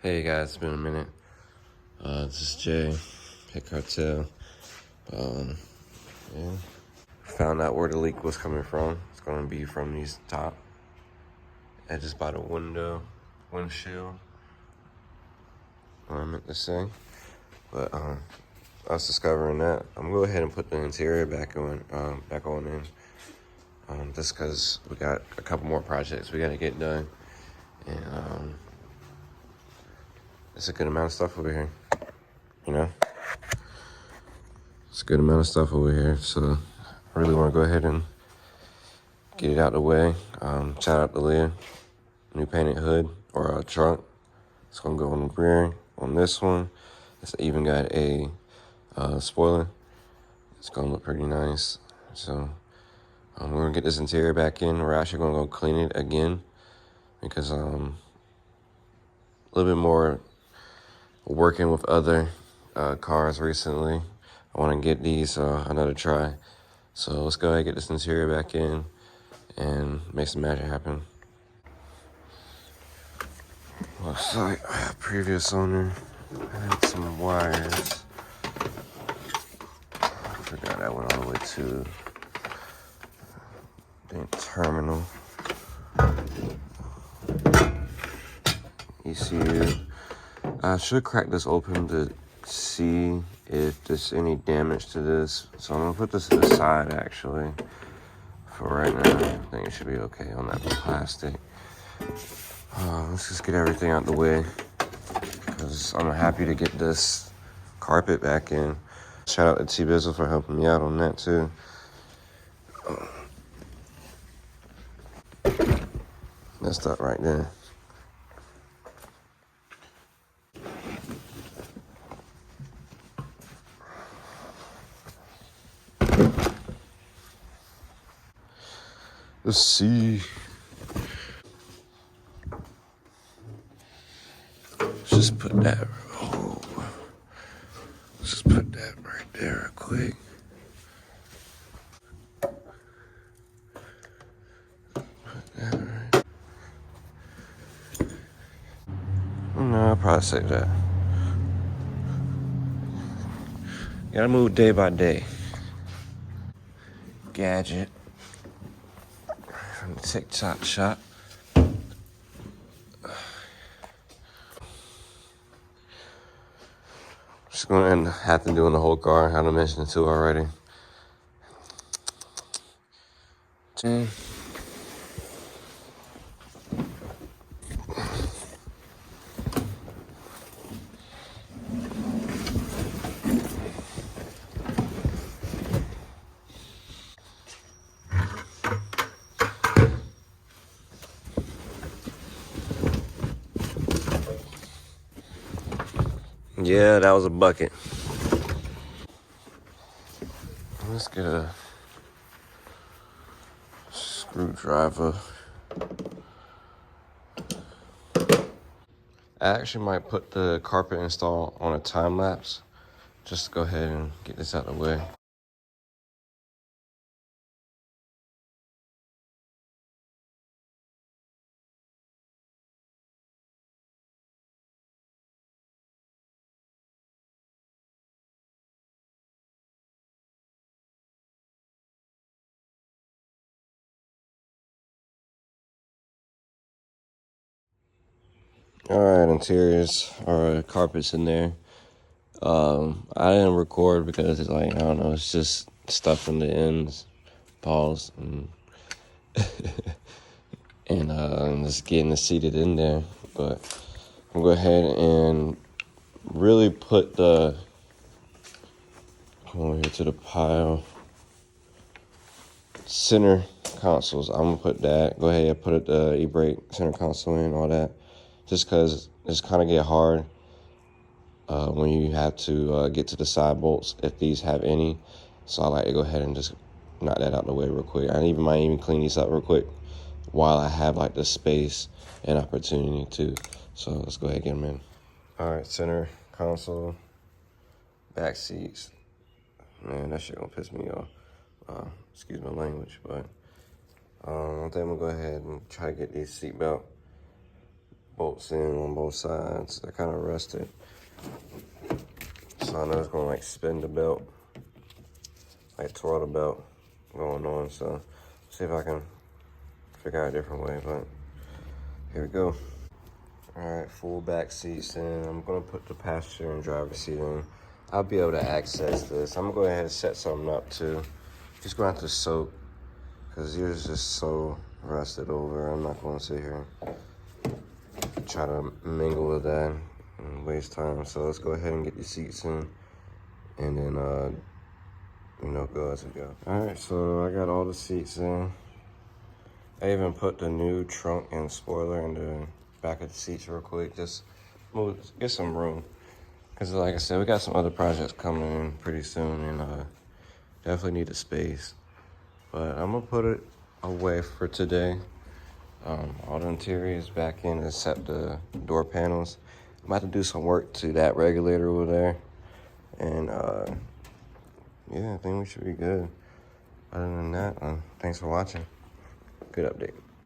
Hey guys, it's been a minute. This is Jay, Pit Cartel. Yeah. Found out where the leak was coming from. It's gonna be from these top edges by the windshield. What I meant to say. But I was discovering that. I'm gonna go ahead and put the interior back on in. Just cause we got a couple more projects we gotta get done. And it's a good amount of stuff over here, you know? It's a good amount of stuff over here, so I really want to go ahead and get it out the way. Shout out to Leah. New painted hood or trunk. It's going to go on the rear on this one. It's even got a spoiler. It's going to look pretty nice. So we're going to get this interior back in. We're actually going to go clean it again because a little bit more working with other cars recently. I want to get these another try. So let's go ahead and get this interior back in and make some magic happen. Looks like previous owner had some wires. I forgot that went all the way to the terminal. ECU. I should crack this open to see if there's any damage to this. So I'm gonna put this to the side actually. For right now, I think it should be okay on that plastic. Let's just get everything out the way because I'm happy to get this carpet back in. Shout out to T-Bizzle for helping me out on that too. Messed up right there. Let's see. Just put that. Oh, let's just put that right there, real quick. Put that right. No, I'll probably save that. Gotta move day by day. Gadget from the TikTok shop. Just gonna end have to do in the whole car. I had to mention it too already. Yeah, that was a bucket. Let's get a screwdriver. I actually might put the carpet install on a time lapse. Just to go ahead and get this out of the way. All right, interiors or carpets in there. I didn't record because it's like, I don't know, it's just stuff in the ends, balls, and and just getting it seated in there. But I'm gonna go ahead and really put the, come over here to the pile, center consoles. I'm gonna put that, go ahead and put the e-brake center console in, all that, just because it's kind of get hard when you have to get to the side bolts, if these have any. So I like to go ahead and just knock that out the way real quick. I might even clean these up real quick while I have like the space and opportunity to. So let's go ahead and get them in. All right, center console, back seats. Man, that shit gonna piss me off. Excuse my language, but I think I'm gonna go ahead and try to get these seatbelt bolts in on both sides. They're kind of rusted. So I know it's gonna like spin the belt, like twirl the belt going on. So see if I can figure out a different way, but here we go. All right, full back seats in. I'm gonna put the passenger and driver seat in. I'll be able to access this. I'm gonna go ahead and set something up too. Just gonna have to soak, cause yours is just so rusted over. I'm not gonna sit here and try to mingle with that and waste time. So let's go ahead and get the seats in, and then go as we go. All right, so I got all the seats in. I even put the new trunk and spoiler in the back of the seats real quick, just get some room. Cause like I said, we got some other projects coming in pretty soon, and definitely need the space. But I'm gonna put it away for today. All the interior is back in except the door panels. I'm about to do some work to that regulator over there, and yeah, I think we should be good. Other than that, thanks for watching. Good update.